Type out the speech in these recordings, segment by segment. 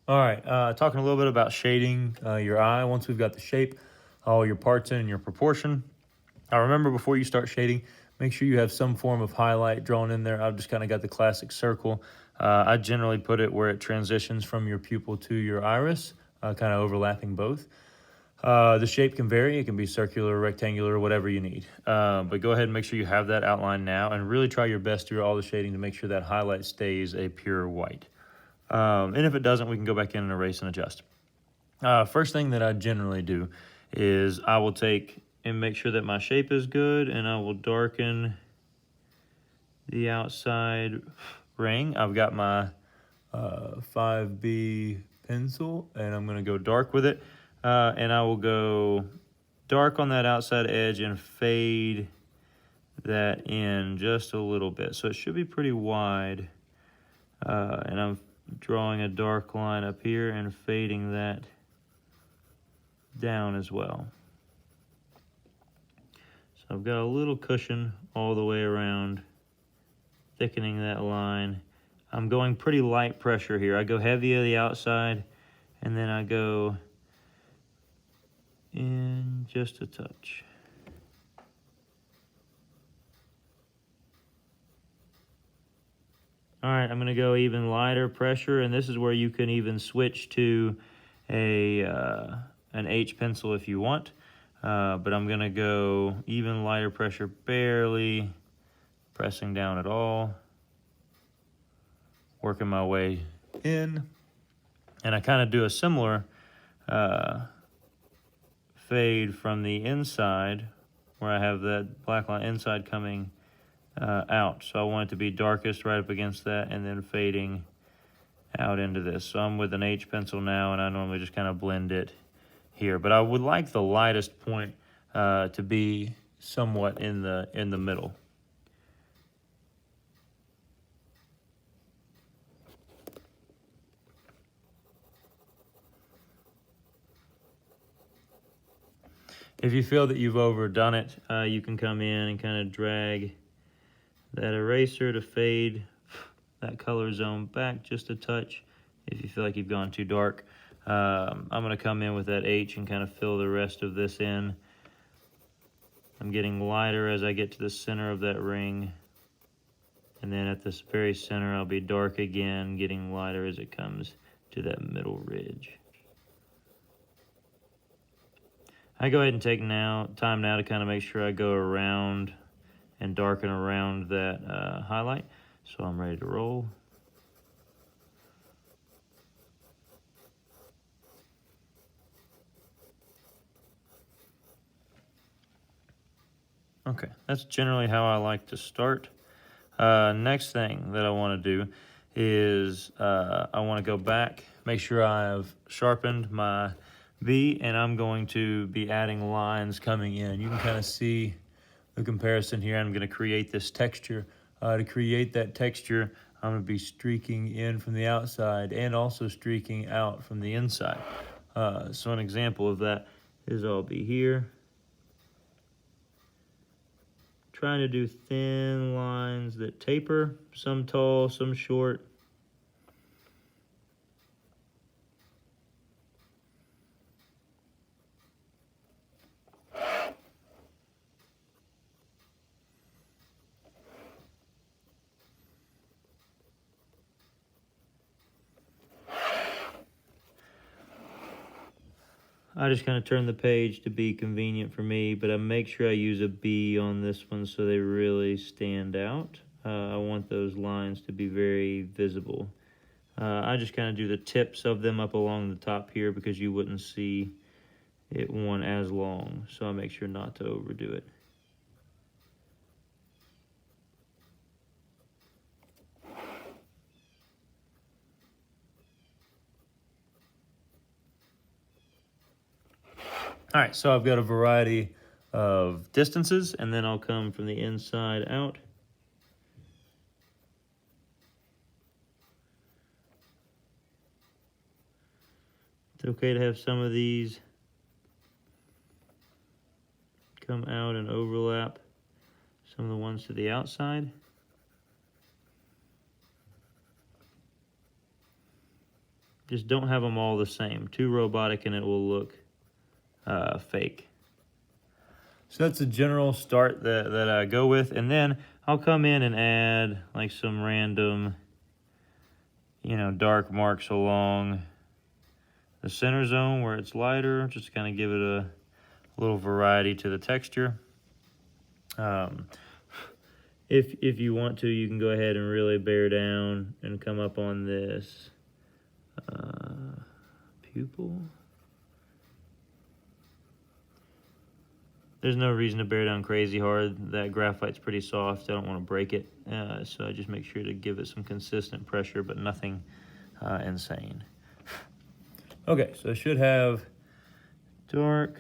All right, talking a little bit about shading your eye. Once we've got the shape, all your parts in and your proportion. Remember, before you start shading, make sure you have some form of highlight drawn in there. I've just kind of got the classic circle. I generally put it where it transitions from your pupil to your iris, kind of overlapping both. The shape can vary. It can be circular, rectangular, whatever you need. But go ahead and make sure you have that outline now and really try your best through all the shading to make sure that highlight stays a pure white. And if it doesn't, we can go back in and erase and adjust. First thing that I generally do is I will take and make sure that my shape is good, and I will darken the outside ring. I've got my 5B pencil, and I'm going to go dark with it. And I will go dark on that outside edge and fade that in just a little bit. So it should be pretty wide. And I'm drawing a dark line up here and fading that down as well. So I've got a little cushion all the way around, thickening that line. I'm going pretty light pressure here. I go heavy on the outside, and then I go in just a touch. All right, I'm going to go even lighter pressure, and this is where you can even switch to an H pencil if you want. But I'm going to go even lighter pressure, barely pressing down at all, working my way in. And I kind of do a similar fade from the inside, where I have that black line inside coming out. So I want it to be darkest right up against that, and then fading out into this. So I'm with an H pencil now, and I normally just kind of blend it here. But I would like the lightest point to be somewhat in the middle. If you feel that you've overdone it, you can come in and kind of drag that eraser to fade that color zone back just a touch if you feel like you've gone too dark. I'm going to come in with that H and kind of fill the rest of this in. I'm getting lighter as I get to the center of that ring. And then at this very center, I'll be dark again, getting lighter as it comes to that middle ridge. I go ahead and take time now to kind of make sure I go around and darken around that highlight. So I'm ready to roll. Okay, that's generally how I like to start. Next thing that I want to do is I want to go back, make sure I've sharpened my B, and I'm going to be adding lines coming in. You can kind of see the comparison here. I'm going to create this texture. To create that texture, I'm going to be streaking in from the outside and also streaking out from the inside. So an example of that is I'll be here, trying to do thin lines that taper, some tall, some short. I just kind of turn the page to be convenient for me, but I make sure I use a B on this one so they really stand out. I want those lines to be very visible. I just kind of do the tips of them up along the top here because you wouldn't see it one as long, so I make sure not to overdo it. All right, so I've got a variety of distances, and then I'll come from the inside out. It's okay to have some of these come out and overlap some of the ones to the outside. Just don't have them all the same. Too robotic and it will look fake. So that's a general start that I go with. And then I'll come in and add like some random, dark marks along the center zone where it's lighter, just to kind of give it a little variety to the texture. If you want to, you can go ahead and really bear down and come up on this pupil. There's no reason to bear down crazy hard. That graphite's pretty soft. I don't want to break it, so I just make sure to give it some consistent pressure, but nothing insane. Okay, so I should have dark,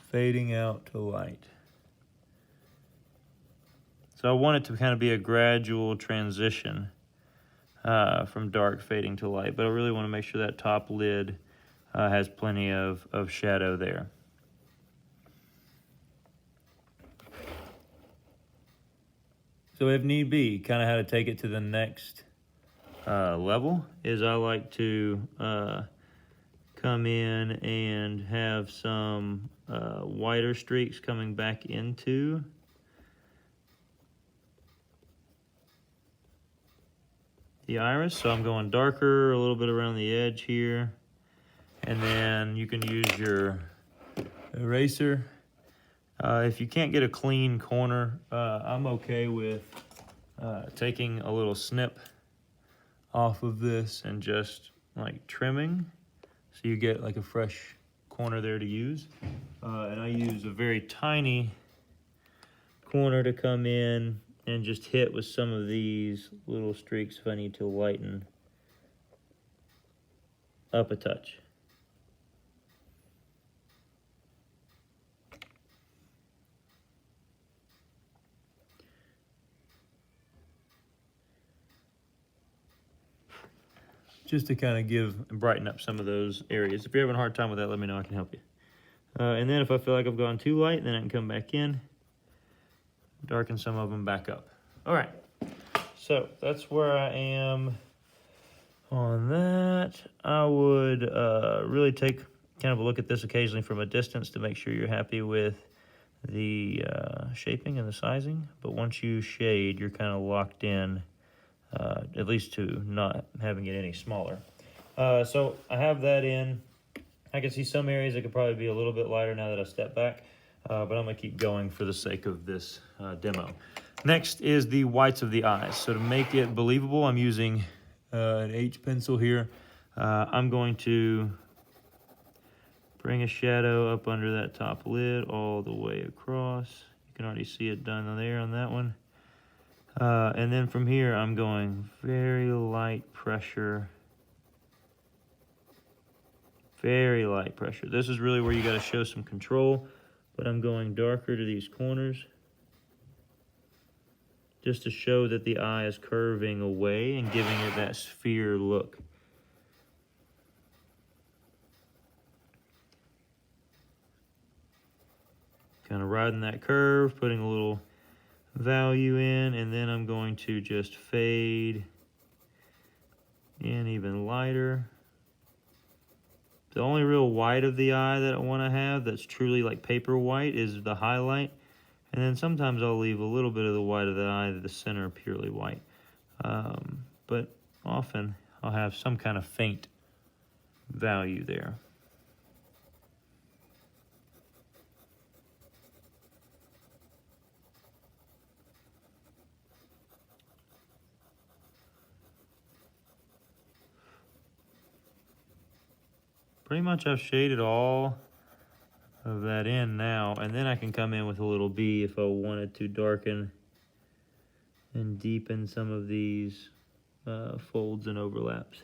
fading out to light. So I want it to kind of be a gradual transition from dark fading to light, but I really want to make sure that top lid has plenty of shadow there. So if need be, kind of how to take it to the next level is I like to come in and have some whiter streaks coming back into the iris. So I'm going darker a little bit around the edge here. And then you can use your eraser. If you can't get a clean corner, I'm okay with taking a little snip off of this and just like trimming. So you get like a fresh corner there to use. And I use a very tiny corner to come in and just hit with some of these little streaks if I need to lighten up a touch. Just to kind of give and brighten up some of those areas. If you're having a hard time with that, let me know, I can help you. And then if I feel like I've gone too light, then I can come back in, darken some of them back up. All right, so that's where I am on that. I would really take kind of a look at this occasionally from a distance to make sure you're happy with the shaping and the sizing. But once you shade, you're kind of locked in, at least to not having it any smaller. So I have that in. I can see some areas that could probably be a little bit lighter now that I step back, but I'm gonna keep going for the sake of this demo. Next is the whites of the eyes. So to make it believable, I'm using an H pencil here. I'm going to bring a shadow up under that top lid all the way across. You can already see it done there on that one. And then from here, I'm going very light pressure. Very light pressure. This is really where you got to show some control, but I'm going darker to these corners just to show that the eye is curving away and giving it that sphere look. Kind of riding that curve, putting a little value in, and then I'm going to just fade in even lighter. The only real white of the eye that I want to have that's truly like paper white is the highlight. And then sometimes I'll leave a little bit of the white of the eye to the center purely white. But often I'll have some kind of faint value there. Pretty much I've shaded all of that in now, and then I can come in with a little B if I wanted to darken and deepen some of these folds and overlaps.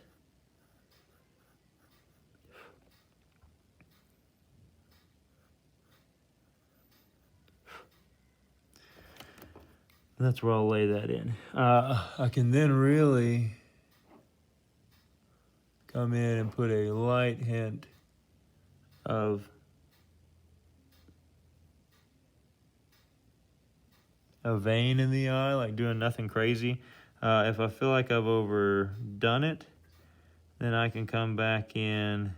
That's where I'll lay that in. I can then really come in and put a light hint of a vein in the eye, like doing nothing crazy. If I feel like I've overdone it, then I can come back in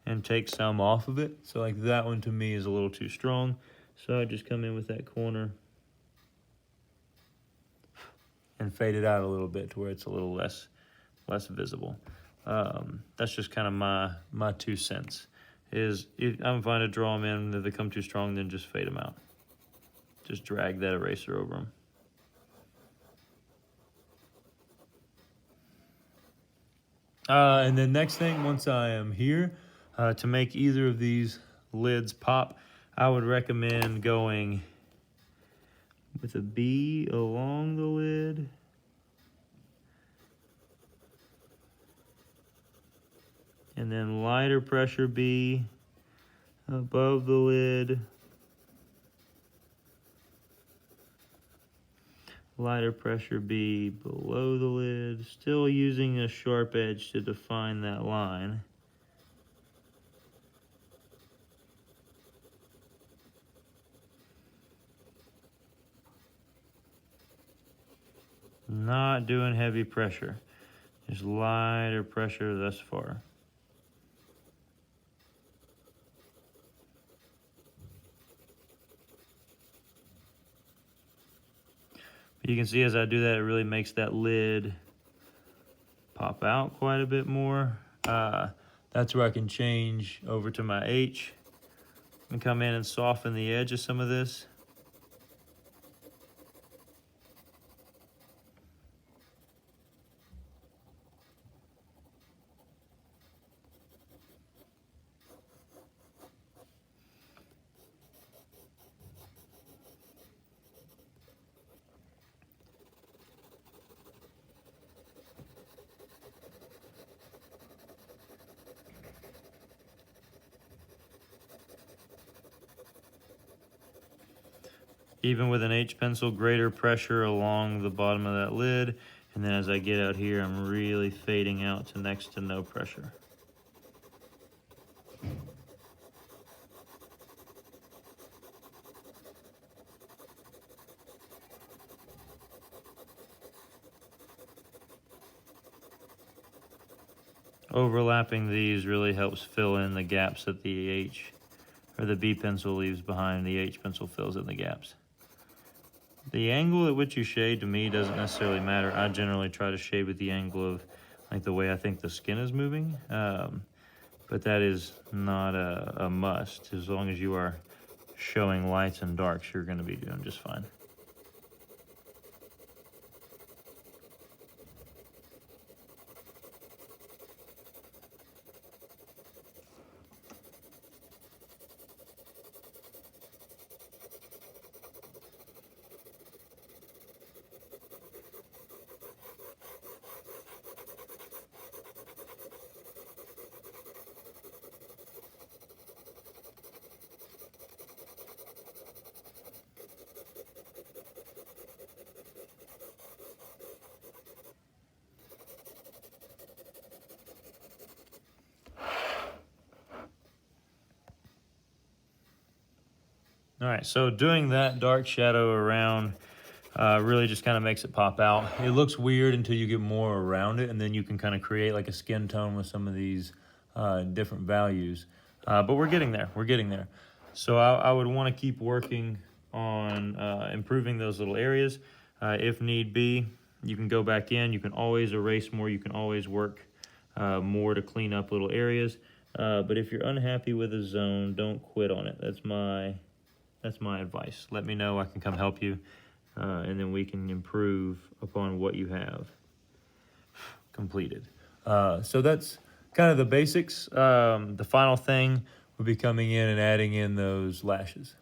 and take some off of it. So like that one to me is a little too strong. So I just come in with that corner and fade it out a little bit to where it's a little less visible. That's just kind of my 2 cents. I'm fine to draw them in. If they come too strong, then just fade them out. Just drag that eraser over them. And then next thing, once I am here, to make either of these lids pop, I would recommend going with a B along the lid. And then lighter pressure B above the lid. Lighter pressure B below the lid. Still using a sharp edge to define that line. Not doing heavy pressure. Just lighter pressure thus far. You can see as I do that, it really makes that lid pop out quite a bit more. That's where I can change over to my H and come in and soften the edge of some of this. Even with an H pencil, greater pressure along the bottom of that lid. And then as I get out here, I'm really fading out to next to no pressure. Overlapping these really helps fill in the gaps that the H or the B pencil leaves behind. The H pencil fills in the gaps. The angle at which you shade to me doesn't necessarily matter. I generally try to shade with the angle of like the way I think the skin is moving. But that is not a must. As long as you are showing lights and darks, you're going to be doing just fine. All right, so doing that dark shadow around really just kind of makes it pop out. It looks weird until you get more around it, and then you can kind of create like a skin tone with some of these different values. But we're getting there, we're getting there. So I would want to keep working on improving those little areas. If need be, you can go back in, you can always erase more, you can always work more to clean up little areas. But if you're unhappy with a zone, don't quit on it. That's my advice. Let me know, I can come help you, and then we can improve upon what you have completed. So that's kind of the basics. The final thing would be coming in and adding in those lashes.